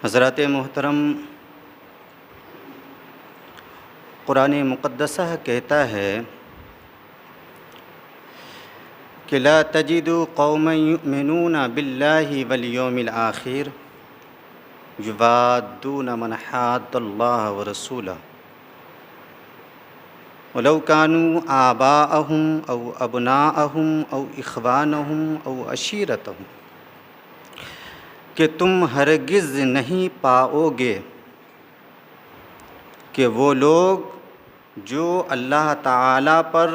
حضرات محترم، قرآن مقدسہ کہتا ہے کہ لا تجد قوما یؤمنون باللہ والیوم الآخر یوادون من حاد اللہ ورسولہ ولو كانوا آباءهم او ابناءهم او اخوانهم او عشیرتهم، کہ تم ہرگز نہیں پاؤ گے کہ وہ لوگ جو اللہ تعالیٰ پر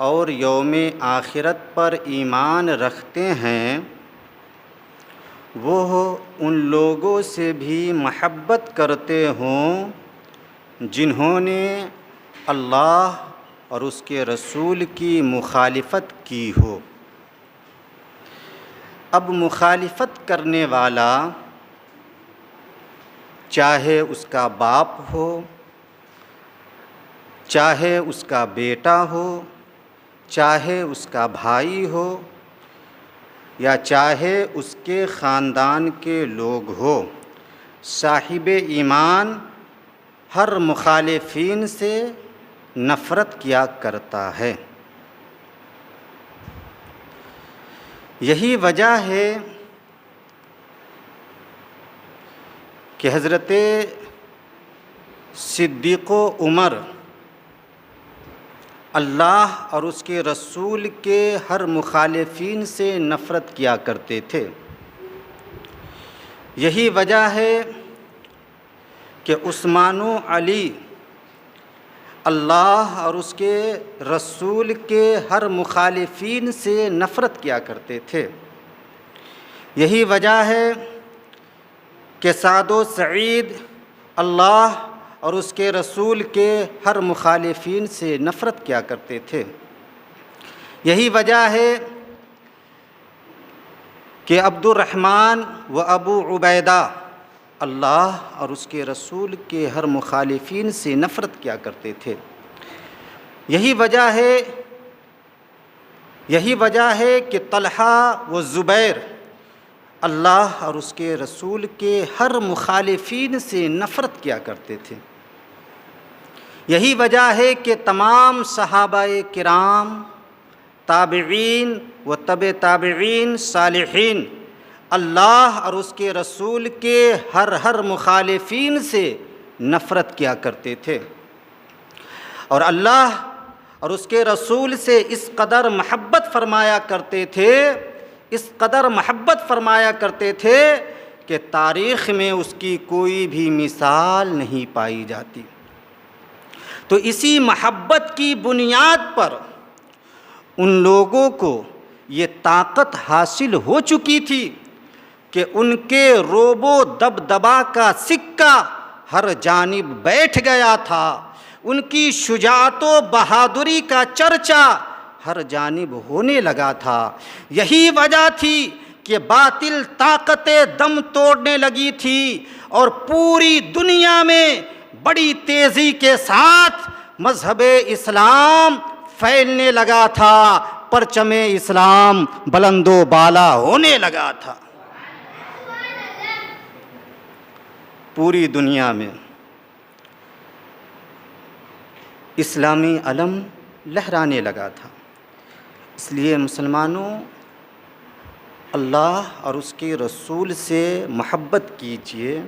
اور یوم آخرت پر ایمان رکھتے ہیں وہ ان لوگوں سے بھی محبت کرتے ہوں جنہوں نے اللہ اور اس کے رسول کی مخالفت کی ہو۔ اب مخالفت کرنے والا چاہے اس کا باپ ہو، چاہے اس کا بیٹا ہو، چاہے اس کا بھائی ہو، یا چاہے اس کے خاندان کے لوگ ہو، صاحب ایمان ہر مخالفین سے نفرت کیا کرتا ہے۔ یہی وجہ ہے کہ حضرت صدیق و عمر اللہ اور اس کے رسول کے ہر مخالفین سے نفرت کیا کرتے تھے۔ یہی وجہ ہے کہ عثمان و علی اللہ اور اس کے رسول کے ہر مخالفین سے نفرت کیا کرتے تھے۔ یہی وجہ ہے کہ سعد و سعید اللہ اور اس کے رسول کے ہر مخالفین سے نفرت کیا کرتے تھے۔ یہی وجہ ہے کہ عبد الرحمن و ابو عبیدہ اللہ اور اس کے رسول کے ہر مخالفین سے نفرت کیا کرتے تھے۔ یہی وجہ ہے کہ طلحہ و زبیر اللہ اور اس کے رسول کے ہر مخالفین سے نفرت کیا کرتے تھے۔ یہی وجہ ہے کہ تمام صحابہ کرام، تابعین و تبع تابعین، صالحین اللہ اور اس کے رسول کے ہر مخالفین سے نفرت کیا کرتے تھے، اور اللہ اور اس کے رسول سے اس قدر محبت فرمایا کرتے تھے، اس قدر محبت فرمایا کرتے تھے کہ تاریخ میں اس کی کوئی بھی مثال نہیں پائی جاتی۔ تو اسی محبت کی بنیاد پر ان لوگوں کو یہ طاقت حاصل ہو چکی تھی کہ ان کے روب و دبدبا کا سکہ ہر جانب بیٹھ گیا تھا، ان کی شجاعت و بہادری کا چرچا ہر جانب ہونے لگا تھا۔ یہی وجہ تھی کہ باطل طاقتیں دم توڑنے لگی تھی اور پوری دنیا میں بڑی تیزی کے ساتھ مذہب اسلام پھیلنے لگا تھا، پرچم اسلام بلند و بالا ہونے لگا تھا۔ پوری دنیا میں اسلامی علم لہرانے لگا تھا۔ اس لیے مسلمانوں، اللہ اور اس کے رسول سے محبت کیجیے،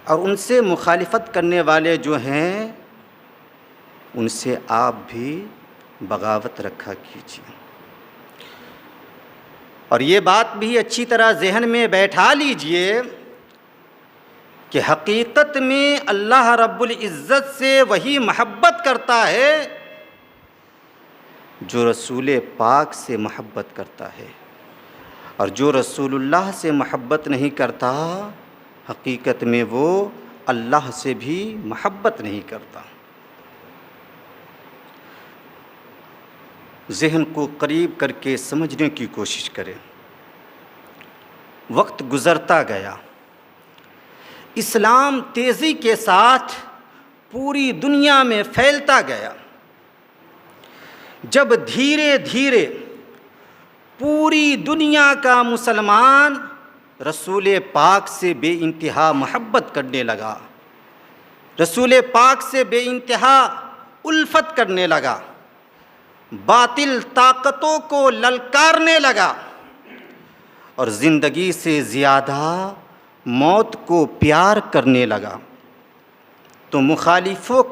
اور ان سے مخالفت کرنے والے جو ہیں ان سے آپ بھی بغاوت رکھا کیجیے۔ اور یہ بات بھی اچھی طرح ذہن میں بیٹھا لیجئے کہ حقیقت میں اللہ رب العزت سے وہی محبت کرتا ہے جو رسول پاک سے محبت کرتا ہے، اور جو رسول اللہ سے محبت نہیں کرتا حقیقت میں وہ اللہ سے بھی محبت نہیں کرتا۔ ذہن کو قریب کر کے سمجھنے کی کوشش کریں۔ وقت گزرتا گیا، اسلام تیزی کے ساتھ پوری دنیا میں پھیلتا گیا۔ جب دھیرے دھیرے پوری دنیا کا مسلمان رسول پاک سے بے انتہا محبت کرنے لگا، رسول پاک سے بے انتہا الفت کرنے لگا، باطل طاقتوں کو للکارنے لگا اور زندگی سے زیادہ موت کو پیار کرنے لگا۔ تو مخالفوں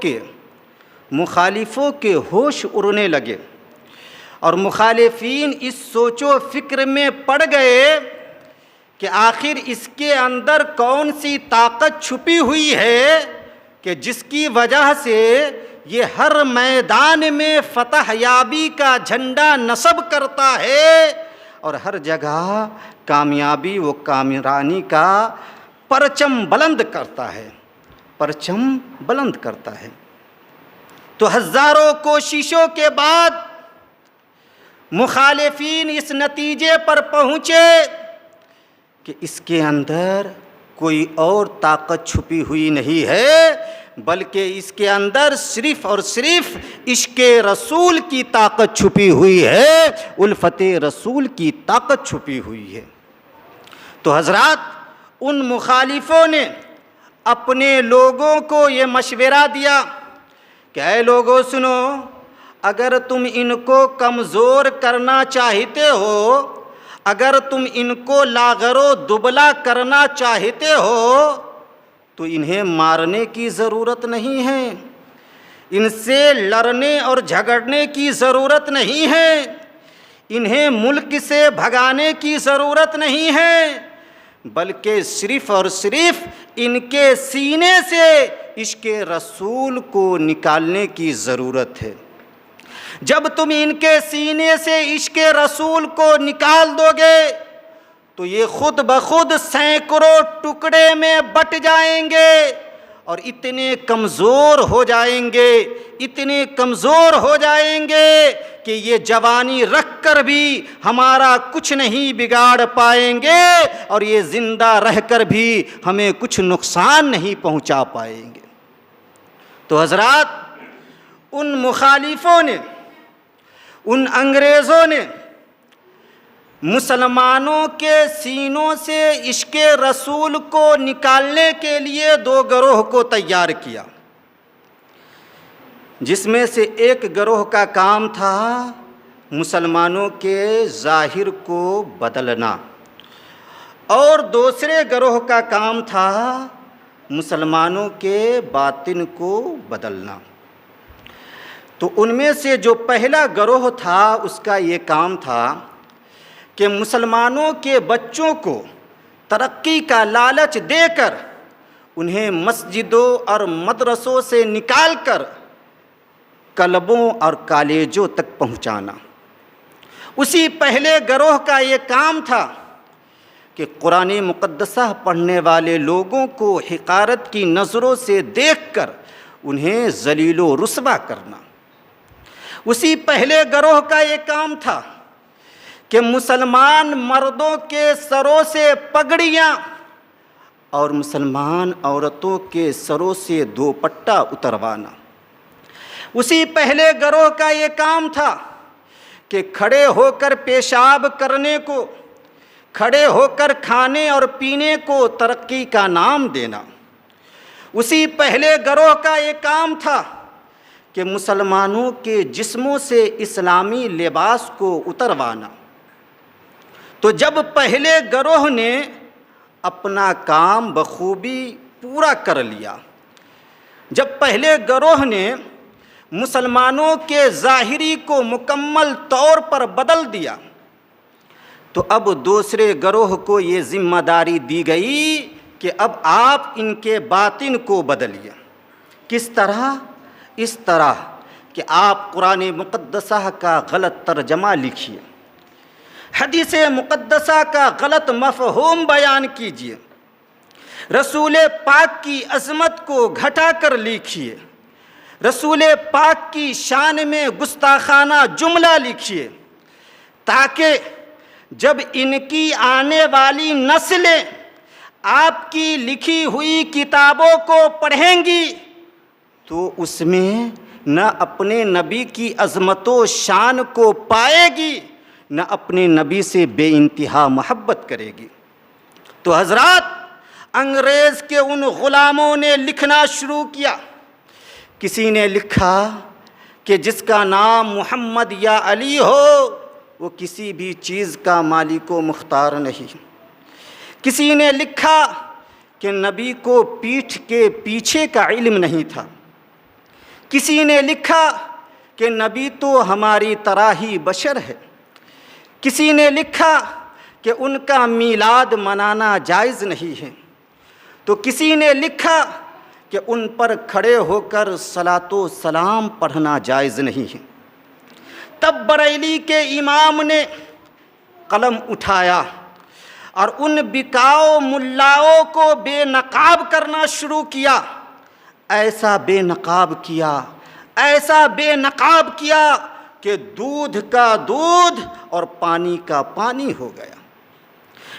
کے ہوش اڑنے لگے اور مخالفین اس سوچ و فکر میں پڑ گئے کہ آخر اس کے اندر کون سی طاقت چھپی ہوئی ہے کہ جس کی وجہ سے یہ ہر میدان میں فتح یابی کا جھنڈا نصب کرتا ہے اور ہر جگہ کامیابی و کامرانی کا پرچم بلند کرتا ہے، پرچم بلند کرتا ہے۔ تو ہزاروں کوششوں کے بعد مخالفین اس نتیجے پر پہنچے کہ اس کے اندر کوئی اور طاقت چھپی ہوئی نہیں ہے، بلکہ اس کے اندر صرف اور صرف عشق رسول کی طاقت چھپی ہوئی ہے، الفت رسول کی طاقت چھپی ہوئی ہے۔ تو حضرات، ان مخالفوں نے اپنے لوگوں کو یہ مشورہ دیا کہ اے لوگوں سنو، اگر تم ان کو کمزور کرنا چاہتے ہو، اگر تم ان کو لاغر و دبلا کرنا چاہتے ہو تو انہیں مارنے کی ضرورت نہیں ہے، ان سے لڑنے اور جھگڑنے کی ضرورت نہیں ہے، انہیں ملک سے بھگانے کی ضرورت نہیں ہے، بلکہ صرف اور صرف ان کے سینے سے عشق رسول کو نکالنے کی ضرورت ہے۔ جب تم ان کے سینے سے عشق رسول کو نکال دو گے تو یہ خود بخود سینکڑوں ٹکڑے میں بٹ جائیں گے اور اتنے کمزور ہو جائیں گے، اتنے کمزور ہو جائیں گے کہ یہ جوانی رکھ کر بھی ہمارا کچھ نہیں بگاڑ پائیں گے اور یہ زندہ رہ کر بھی ہمیں کچھ نقصان نہیں پہنچا پائیں گے۔ تو حضرات، ان مخالفوں نے، ان انگریزوں نے مسلمانوں کے سینوں سے عشق رسول کو نکالنے کے لیے دو گروہ کو تیار کیا، جس میں سے ایک گروہ کا کام تھا مسلمانوں کے ظاہر کو بدلنا اور دوسرے گروہ کا کام تھا مسلمانوں کے باطن کو بدلنا۔ تو ان میں سے جو پہلا گروہ تھا اس کا یہ کام تھا کہ مسلمانوں کے بچوں کو ترقی کا لالچ دے کر انہیں مسجدوں اور مدرسوں سے نکال کر کلبوں اور کالجوں تک پہنچانا۔ اسی پہلے گروہ کا یہ کام تھا کہ قرآن مقدسہ پڑھنے والے لوگوں کو حقارت کی نظروں سے دیکھ کر انہیں ذلیل و رسوا کرنا۔ اسی پہلے گروہ کا یہ کام تھا کہ مسلمان مردوں کے سروں سے پگڑیاں اور مسلمان عورتوں کے سروں سے دوپٹہ اتروانا۔ اسی پہلے گروہ کا یہ کام تھا کہ کھڑے ہو کر پیشاب کرنے کو، کھڑے ہو کر کھانے اور پینے کو ترقی کا نام دینا۔ اسی پہلے گروہ کا یہ کام تھا کہ مسلمانوں کے جسموں سے اسلامی لباس کو اتروانا۔ تو جب پہلے گروہ نے اپنا کام بخوبی پورا کر لیا، جب پہلے گروہ نے مسلمانوں کے ظاہری کو مکمل طور پر بدل دیا، تو اب دوسرے گروہ کو یہ ذمہ داری دی گئی کہ اب آپ ان کے باطن کو بدلیے۔ کس طرح؟ اس طرح کہ آپ قرآن مقدسہ کا غلط ترجمہ لکھیے، حدیث مقدسہ کا غلط مفہوم بیان کیجیے، رسول پاک کی عظمت کو گھٹا کر لکھیے، رسول پاک کی شان میں گستاخانہ جملہ لکھیے، تاکہ جب ان کی آنے والی نسلیں آپ کی لکھی ہوئی کتابوں کو پڑھیں گی تو اس میں نہ اپنے نبی کی عظمت و شان کو پائے گی، نہ اپنے نبی سے بے انتہا محبت کرے گی۔ تو حضرات انگریز کے ان غلاموں نے لکھنا شروع کیا. کسی نے لکھا کہ جس کا نام محمد یا علی ہو وہ کسی بھی چیز کا مالک و مختار نہیں. کسی نے لکھا کہ نبی کو پیٹھ کے پیچھے کا علم نہیں تھا. کسی نے لکھا کہ نبی تو ہماری طرح ہی بشر ہے. کسی نے لکھا کہ ان کا میلاد منانا جائز نہیں ہے. تو کسی نے لکھا کہ ان پر کھڑے ہو کر صلاۃ و سلام پڑھنا جائز نہیں ہے. تب بریلی کے امام نے قلم اٹھایا اور ان بکاؤ ملاؤں کو بے نقاب کرنا شروع کیا. ایسا بے نقاب کیا، ایسا بے نقاب کیا کہ دودھ کا دودھ اور پانی کا پانی ہو گیا.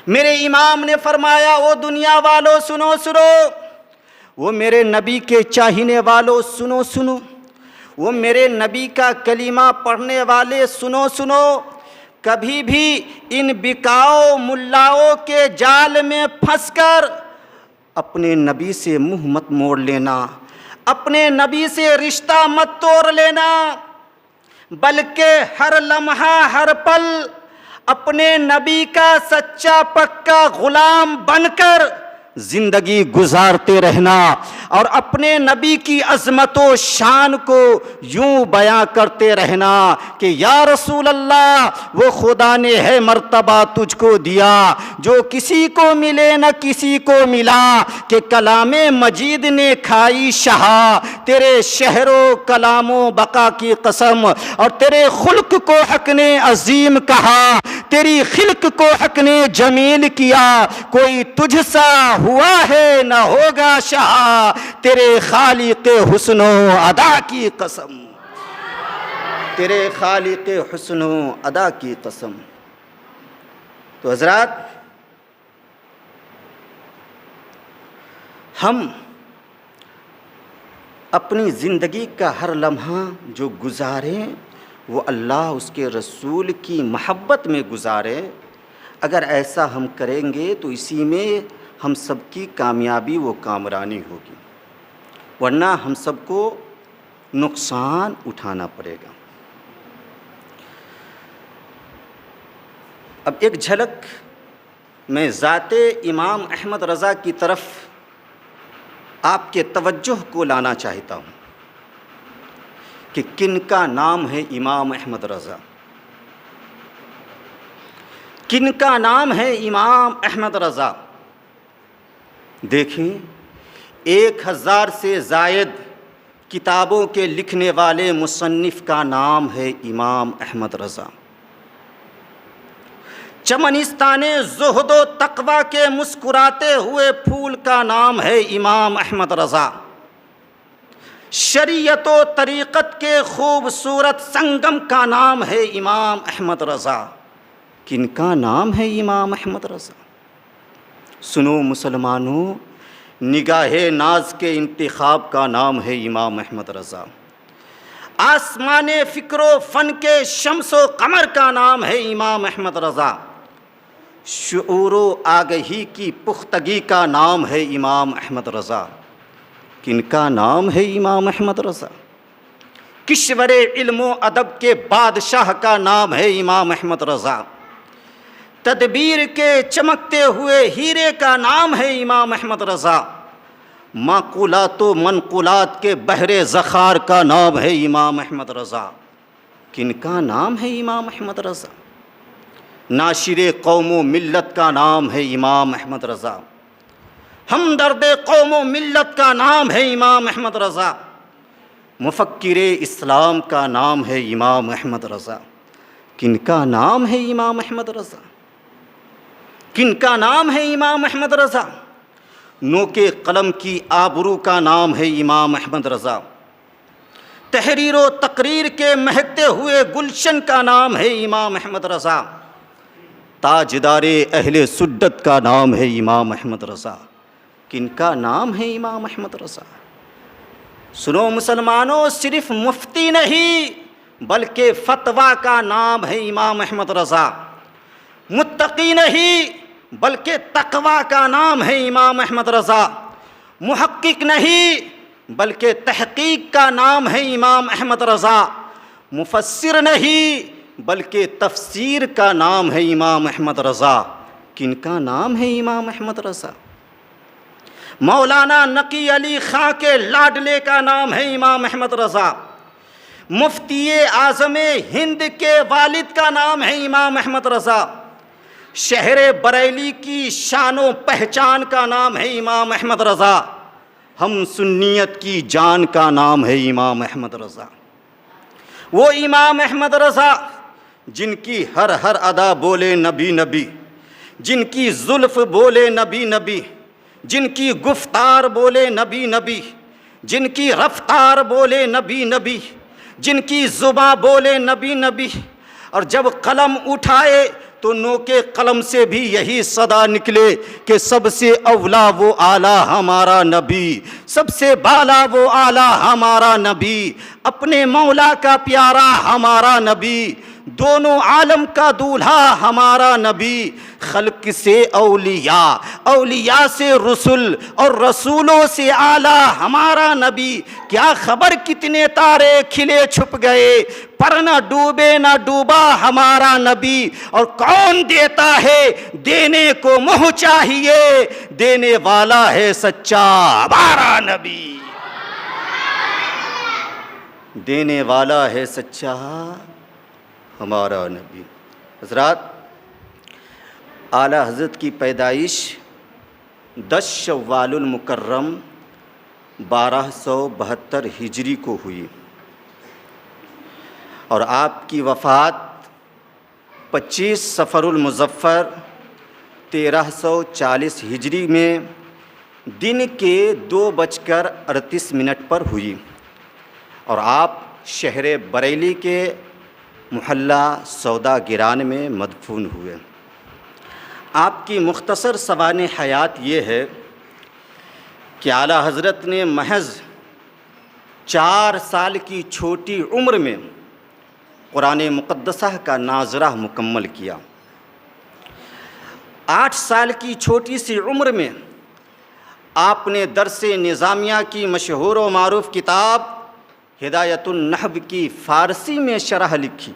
میرے امام نے فرمایا او دنیا والو سنو سنو، وہ میرے نبی کے چاہنے والوں سنو سنو، وہ میرے نبی کا کلمہ پڑھنے والے سنو سنو. کبھی بھی ان بکاؤ ملاؤں کے جال میں پھنس کر اپنے نبی سے منہ مت موڑ لینا، اپنے نبی سے رشتہ مت توڑ لینا، بلکہ ہر لمحہ ہر پل اپنے نبی کا سچا پکا غلام بن کر زندگی گزارتے رہنا اور اپنے نبی کی عظمت و شان کو یوں بیان کرتے رہنا کہ یا رسول اللہ وہ خدا نے ہے مرتبہ تجھ کو دیا جو کسی کو ملے نہ کسی کو ملا، کہ کلام مجید نے کھائی شہا تیرے شہر و کلام و بقا کی قسم، اور تیرے خلق کو حق نے عظیم کہا، تیری خلق کو حق نے جمیل کیا، کوئی تجھ سا ہوا ہے نہ ہوگا شاہ، تیرے خالق حسن و ادا کی قسم، تیرے خالق حسن و ادا کی قسم. تو حضرات ہم اپنی زندگی کا ہر لمحہ جو گزاریں وہ اللہ اس کے رسول کی محبت میں گزاریں. اگر ایسا ہم کریں گے تو اسی میں ہم سب کی کامیابی و کامرانی ہوگی، ورنہ ہم سب کو نقصان اٹھانا پڑے گا. اب ایک جھلک میں ذات امام احمد رضا کی طرف آپ کے توجہ کو لانا چاہتا ہوں کہ کن کا نام ہے امام احمد رضا، کن کا نام ہے امام احمد رضا. دیکھیں 1000 سے زائد کتابوں کے لکھنے والے مصنف کا نام ہے امام احمد رضا. چمنستان زہد و تقویٰ کے مسکراتے ہوئے پھول کا نام ہے امام احمد رضا. شریعت و طریقت کے خوبصورت سنگم کا نام ہے امام احمد رضا. کن کا نام ہے امام احمد رضا؟ سنو مسلمانوں، نگاہ ناز کے انتخاب کا نام ہے امام احمد رضا. آسمان فکر و فن کے شمس و قمر کا نام ہے امام احمد رضا. شعور و آگہی کی پختگی کا نام ہے امام احمد رضا. کن کا نام ہے امام احمد رضا؟ کشور علم و ادب کے بادشاہ کا نام ہے امام احمد رضا. تدبیر کے چمکتے ہوئے ہیرے کا نام ہے امام احمد رضا. معقولات و منقولات کے بحر ذخار کا نام ہے امام احمد رضا. کن کا نام ہے امام احمد رضا؟ ناشر قوم و ملت کا نام ہے امام احمد رضا. ہمدرد قوم و ملت کا نام ہے امام احمد رضا. مفکر اسلام کا نام ہے امام احمد رضا. کن کا نام ہے امام احمد رضا؟ کن کا نام ہے امام احمد رضا؟ نوک قلم کی آبرو کا نام ہے امام احمد رضا. تحریر و تقریر کے مہکتے ہوئے گلشن کا نام ہے امام احمد رضا. تاجدار اہل سدت کا نام ہے امام احمد رضا. کن کا نام ہے امام احمد رضا؟ سنو مسلمانوں، صرف مفتی نہیں بلکہ فتویٰ کا نام ہے امام احمد رضا. متقی نہیں بلکہ تقوی کا نام ہے امام احمد رضا، محقق نہیں بلکہ تحقیق کا نام ہے امام احمد رضا، مفسر نہیں بلکہ تفسیر کا نام ہے امام احمد رضا۔ کن کا نام ہے امام احمد رضا؟ مولانا نقی علی خاں کے لاڈلے کا نام ہے امام احمد رضا، مفتی اعظم ہند کے والد کا نام ہے امام احمد رضا، شہر بریلی کی شان و پہچان کا نام ہے امام احمد رضا، ہم سنیت کی جان کا نام ہے امام احمد رضا۔ وہ امام احمد رضا جن کی ہر ادا بولے نبی نبی، جن کی زلف بولے نبی نبی، جن کی گفتار بولے نبی نبی، جن کی رفتار بولے نبی نبی، جن کی زباں بولے نبی نبی، اور جب قلم اٹھائے تو نوکے قلم سے بھی یہی صدا نکلے کہ سب سے اولا وہ اعلیٰ ہمارا نبی، سب سے بالا وہ اعلیٰ ہمارا نبی، اپنے مولا کا پیارا ہمارا نبی، دونوں عالم کا دولہا ہمارا نبی، خلق سے اولیاء، اولیاء سے رسول، اور رسولوں سے اعلیٰ ہمارا نبی۔ کیا خبر کتنے تارے کھلے چھپ گئے، پر نہ ڈوبے نہ ڈوبا ہمارا نبی، اور کون دیتا ہے دینے کو منہ چاہیے، دینے والا ہے سچا ہمارا نبی، دینے والا ہے سچا ہمارا نبی۔ حضرات، اعلیٰ حضرت کی پیدائش 10 شوال المکرم 1272 ہجری کو ہوئی، اور آپ کی وفات 25 صفر المظفر 1340 ہجری میں دن کے 2:38 پر ہوئی، اور آپ شہر بریلی کے محلہ سودا گران میں مدفون ہوئے۔ آپ کی مختصر سوانح حیات یہ ہے کہ اعلیٰ حضرت نے محض 4 سال کی چھوٹی عمر میں قرآن مقدسہ کا ناظرہ مکمل کیا۔ 8 سال کی چھوٹی سی عمر میں آپ نے درس نظامیہ کی مشہور و معروف کتاب ہدایت النحو کی فارسی میں شرح لکھی،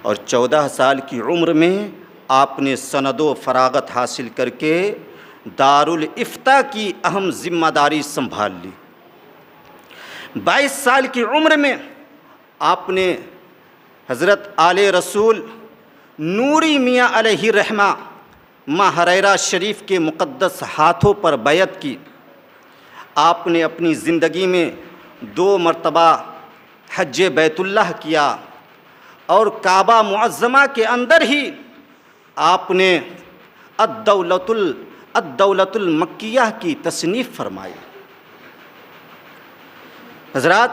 اور 14 سال کی عمر میں آپ نے سند و فراغت حاصل کر کے دارالافتاء کی اہم ذمہ داری سنبھال لی۔ 22 سال کی عمر میں آپ نے حضرت آل رسول نوری میاں علیہ الرحمہ ماہریرہ شریف کے مقدس ہاتھوں پر بیعت کی۔ آپ نے اپنی زندگی میں 2 مرتبہ حج بیت اللہ کیا، اور کعبہ معظمہ کے اندر ہی آپ نے الدولۃ المکیہ کی تصنیف فرمائی۔ حضرات،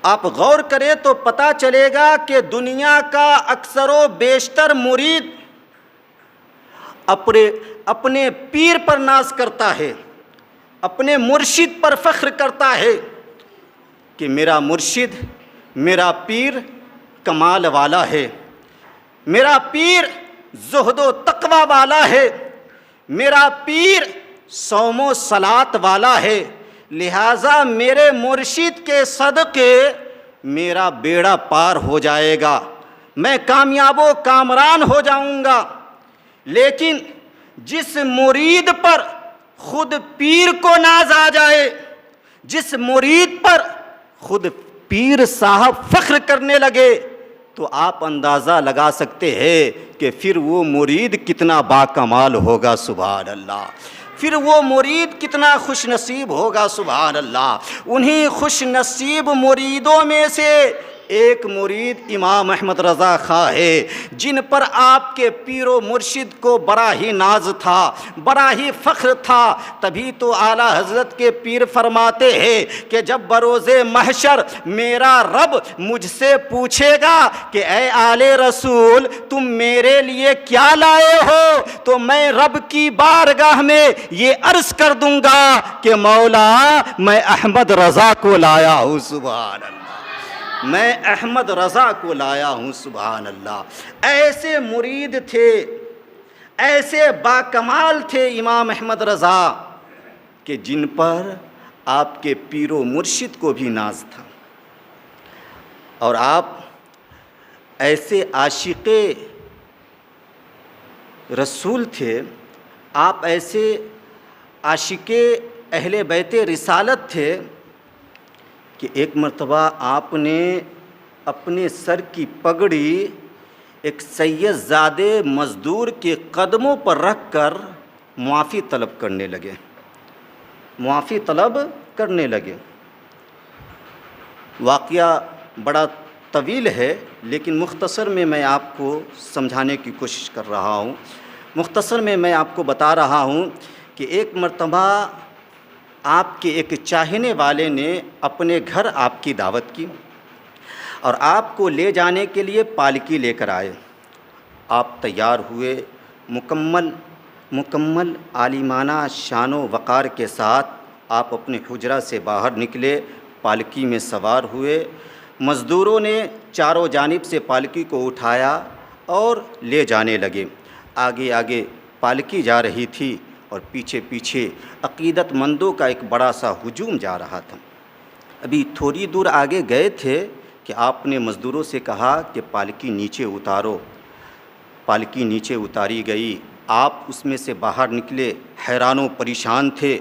آپ غور کریں تو پتہ چلے گا کہ دنیا کا اکثر و بیشتر مرید اپنے پیر پر ناز کرتا ہے، اپنے مرشد پر فخر کرتا ہے کہ میرا مرشد، میرا پیر کمال والا ہے، میرا پیر زہد و تقوی والا ہے، میرا پیر صوم و صلات والا ہے، لہٰذا میرے مرشد کے صدقے میرا بیڑا پار ہو جائے گا، میں کامیاب و کامران ہو جاؤں گا۔ لیکن جس مرید پر خود پیر کو ناز آ جائے، جس مرید پر خود پیر صاحب فخر کرنے لگے، تو آپ اندازہ لگا سکتے ہیں کہ پھر وہ مرید کتنا باکمال ہوگا، سبحان اللہ، پھر وہ مرید کتنا خوش نصیب ہوگا، سبحان اللہ۔ انہی خوش نصیب مریدوں میں سے ایک مرید امام احمد رضا خاں ہے، جن پر آپ کے پیر و مرشد کو بڑا ہی ناز تھا، بڑا ہی فخر تھا۔ تبھی تو اعلیٰ حضرت کے پیر فرماتے ہیں کہ جب بروز محشر میرا رب مجھ سے پوچھے گا کہ اے آل رسول تم میرے لیے کیا لائے ہو، تو میں رب کی بارگاہ میں یہ عرض کر دوں گا کہ مولا میں احمد رضا کو لایا ہوں، سبحان اللہ، میں احمد رضا کو لایا ہوں، سبحان اللہ۔ ایسے مرید تھے ایسے باکمال تھے امام احمد رضا کہ جن پر آپ کے پیر و مرشد کو بھی ناز تھا، اور آپ ایسے عاشق رسول تھے، آپ ایسے عاشق اہل بیت رسالت تھے کہ ایک مرتبہ آپ نے اپنے سر کی پگڑی ایک سید زادے مزدور کے قدموں پر رکھ کر معافی طلب کرنے لگے، معافی طلب کرنے لگے۔ واقعہ بڑا طویل ہے، لیکن مختصر میں آپ کو سمجھانے کی کوشش کر رہا ہوں۔ مختصر میں آپ کو بتا رہا ہوں کہ ایک مرتبہ آپ کے ایک چاہنے والے نے اپنے گھر آپ کی دعوت کی اور آپ کو لے جانے کے لیے پالکی لے کر آئے۔ آپ تیار ہوئے، مکمل عالمانہ شان و وقار کے ساتھ آپ اپنے حجرہ سے باہر نکلے، پالکی میں سوار ہوئے۔ مزدوروں نے چاروں جانب سے پالکی کو اٹھایا اور لے جانے لگے۔ آگے آگے پالکی جا رہی تھی اور پیچھے پیچھے عقیدت مندوں کا ایک بڑا سا ہجوم جا رہا تھا۔ ابھی تھوڑی دور آگے گئے تھے کہ آپ نے مزدوروں سے کہا کہ پالکی نیچے اتارو۔ پالکی نیچے اتاری گئی، آپ اس میں سے باہر نکلے، حیران و پریشان تھے،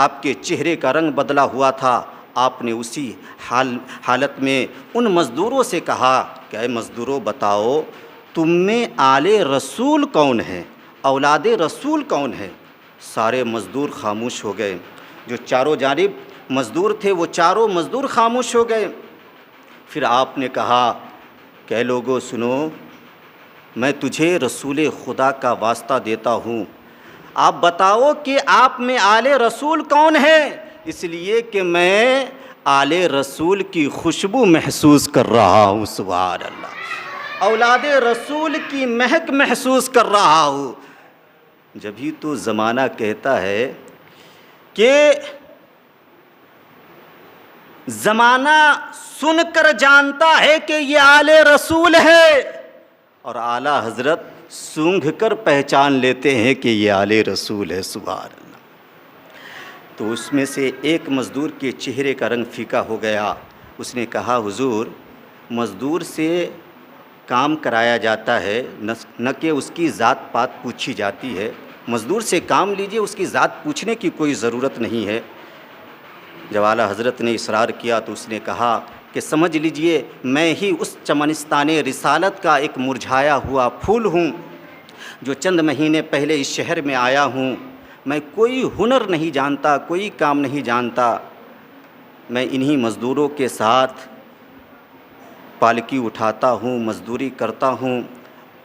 آپ کے چہرے کا رنگ بدلا ہوا تھا۔ آپ نے اسی حالت میں ان مزدوروں سے کہا کہ اے مزدوروں، بتاؤ تم میں آل رسول کون ہے، اولاد رسول کون ہے؟ سارے مزدور خاموش ہو گئے، جو چاروں جانب مزدور تھے وہ چاروں مزدور خاموش ہو گئے۔ پھر آپ نے کہا کہ اے لوگو سنو، میں تجھے رسول خدا کا واسطہ دیتا ہوں، آپ بتاؤ کہ آپ میں آل رسول کون ہے، اس لیے کہ میں آل رسول کی خوشبو محسوس کر رہا ہوں۔ سبحان اللہ، اولاد رسول کی مہک محسوس کر رہا ہوں۔ جبھی تو زمانہ کہتا ہے کہ زمانہ سن کر جانتا ہے کہ یہ آل رسول ہے، اور اعلیٰ حضرت سونگھ کر پہچان لیتے ہیں کہ یہ آل رسول ہے۔ سبحان اللہ۔ تو اس میں سے ایک مزدور کے چہرے کا رنگ پھیکا ہو گیا۔ اس نے کہا حضور، مزدور سے کام کرایا جاتا ہے، نہ کہ اس کی ذات پات پوچھی جاتی ہے۔ مزدور سے کام لیجئے، اس کی ذات پوچھنے کی کوئی ضرورت نہیں ہے۔ جب اعلیٰ حضرت نے اصرار کیا تو اس نے کہا کہ سمجھ لیجئے میں ہی اس چمنستان رسالت کا ایک مرجھایا ہوا پھول ہوں جو چند مہینے پہلے اس شہر میں آیا ہوں۔ میں کوئی ہنر نہیں جانتا، کوئی کام نہیں جانتا، میں انہی مزدوروں کے ساتھ پالکی اٹھاتا ہوں، مزدوری کرتا ہوں،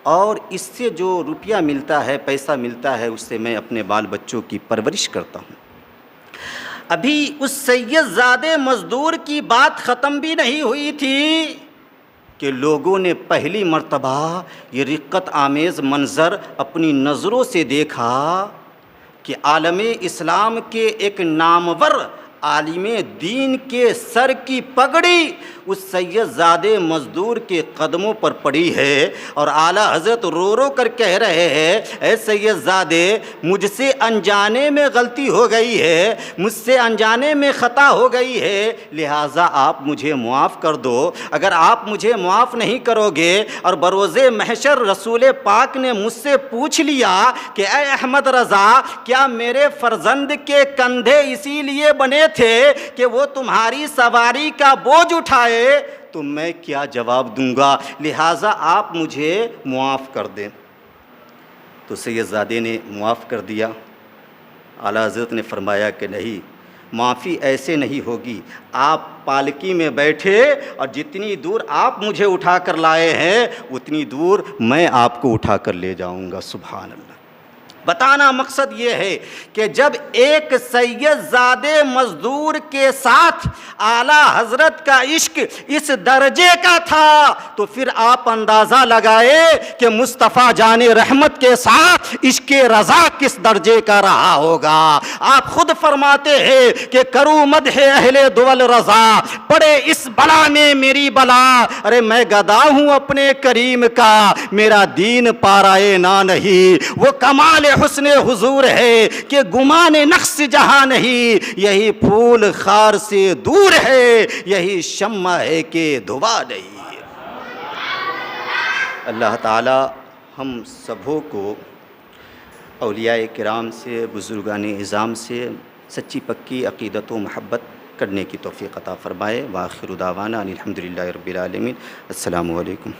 اور اس سے جو روپیہ ملتا ہے، پیسہ ملتا ہے، اس سے میں اپنے بال بچوں کی پرورش کرتا ہوں۔ ابھی اس سید زادے مزدور کی بات ختم بھی نہیں ہوئی تھی کہ لوگوں نے پہلی مرتبہ یہ رقت آمیز منظر اپنی نظروں سے دیکھا کہ عالم اسلام کے ایک نامور عالم دین کے سر کی پگڑی اس سید زادے مزدور کے قدموں پر پڑی ہے، اور اعلیٰ حضرت رو رو کر کہہ رہے ہیں اے سید زادے، مجھ سے انجانے میں غلطی ہو گئی ہے، مجھ سے انجانے میں خطا ہو گئی ہے، لہٰذا آپ مجھے معاف کر دو۔ اگر آپ مجھے معاف نہیں کرو گے اور بروز محشر رسول پاک نے مجھ سے پوچھ لیا کہ اے احمد رضا، کیا میرے فرزند کے کندھے اسی لیے بنے تھے کہ وہ تمہاری سواری کا بوجھ اٹھائے، تو میں کیا جواب دوں گا؟ لہٰذا آپ مجھے معاف کر دیں۔ تو سید زادے نے معاف کر دیا۔ اعلیٰ حضرت نے فرمایا کہ نہیں، معافی ایسے نہیں ہوگی، آپ پالکی میں بیٹھے اور جتنی دور آپ مجھے اٹھا کر لائے ہیں اتنی دور میں آپ کو اٹھا کر لے جاؤں گا۔ سبحان اللہ۔ بتانا مقصد یہ ہے کہ جب ایک سید زادے مزدور کے ساتھ اعلیٰ حضرت کا عشق اس درجے کا تھا تو پھر آپ اندازہ لگائے کہ مصطفیٰ جان رحمت کے ساتھ عشق رضا کس درجے کا رہا ہوگا۔ آپ خود فرماتے ہیں کہ کرو مدح اہل دول رضا، پڑے اس بلا میں میری بلا، ارے میں گدا ہوں اپنے کریم کا، میرا دین پارائے نہ نہیں۔ وہ کمال حسن حضور ہے کہ گمان نقص جہاں نہیں، یہی پھول خار سے دور ہے، یہی شمع ہے کہ دھواں نہیں۔ اللہ تعالی ہم سبوں کو اولیاء کرام سے، بزرگان اعظام سے سچی پکی عقیدت و محبت کرنے کی توفیق عطا فرمائے۔ وآخر دعوانا ان الحمدللہ رب العالمین۔ السلام علیکم۔